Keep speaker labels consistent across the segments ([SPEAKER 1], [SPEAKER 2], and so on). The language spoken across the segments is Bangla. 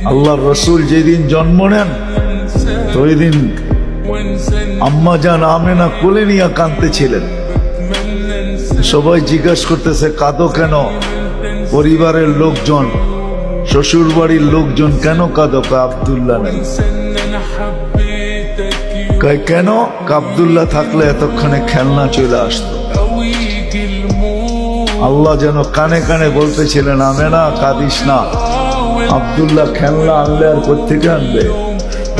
[SPEAKER 1] আল্লাহর রসুল যেদিন জন্ম নেন তো ওই দিন আম্মা জান আমেনা কোলে নিয়ে কাঁদতেছিলেন। সবাই জিজ্ঞাসা করতেছে কাঁদো কেন? পরিবারের লোকজন, শ্বশুর বাড়ির লোকজন কেন কাঁদো? আব্দুল্লাহ নাই। কেন? আব্দুল্লাহ থাকলে এতক্ষণে খেলনা চলে আসতো। আল্লাহ যেন কানে কানে বলতেছিলেন আমেনা কাঁদিস না, আব্দুল্লাহ খেলনা আনলে আর কোত্থেকে আনবে?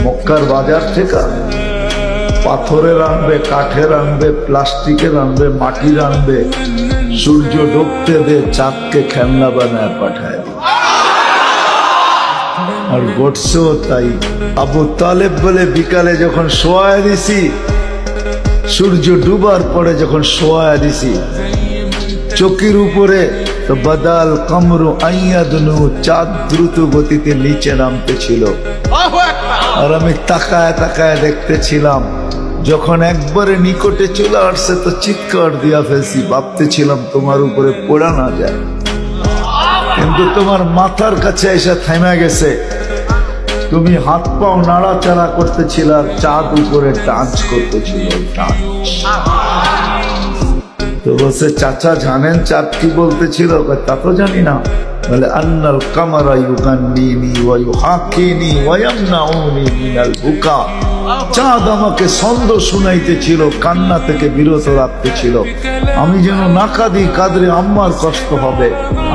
[SPEAKER 1] মক্কার বাজার থেকে পাথরের আনবে, কাঠের আনবে, প্লাস্টিকের আনবে, মাটির আনবে। সূর্য ডুবতে দে, চাঁদকে খেলনা বানায় পাঠায়। আর ঘটছেও তাই। আবু তালেব বলে বিকালে যখন শোয়া দিছি, সূর্য ডুবার পরে যখন শোয়া দিছি, চকির উপরে তো বাদাল কামরু আইয়াদনু, চাঁদ দ্রুত গতিতে নিচে নামতে ছিল। আর আমি তাকায় তাকায় দেখতেছিলাম। যখন একবারে নিকটে চলে আসছে তো চিৎকার দিয়া ফেলছি, ভাবতেছিলাম তোমার উপরে পড়া না যায়, কিন্তু তোমার মাথার কাছে এসে থেমে গেছে। তুমি হাত পাও নাড়াচাড়া করতেছিল আর চাঁদ উপরে ডান্স করতেছিল। তো বলছে চাচা জানেন চাঁদ কি বলতেছিল? তা তো জানি না। বলে আন্নাল কামারা ইউগান্নিনি ওয়া ইউহাকিনি ওয়া ইয়ামনাউনি মিনাল বুকা। চাঁদ আমাকে ছন্দ শুনাইতেছিল, কান্না থেকে বিরত রাখতেছিল। আমি যেন না কাঁদি, কাঁদলে আম্মার কষ্ট হবে।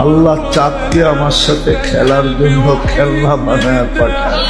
[SPEAKER 1] আল্লাহ চাঁদকে আমার সাথে খেলার জন্য খেলনা বানায় পাঠায়।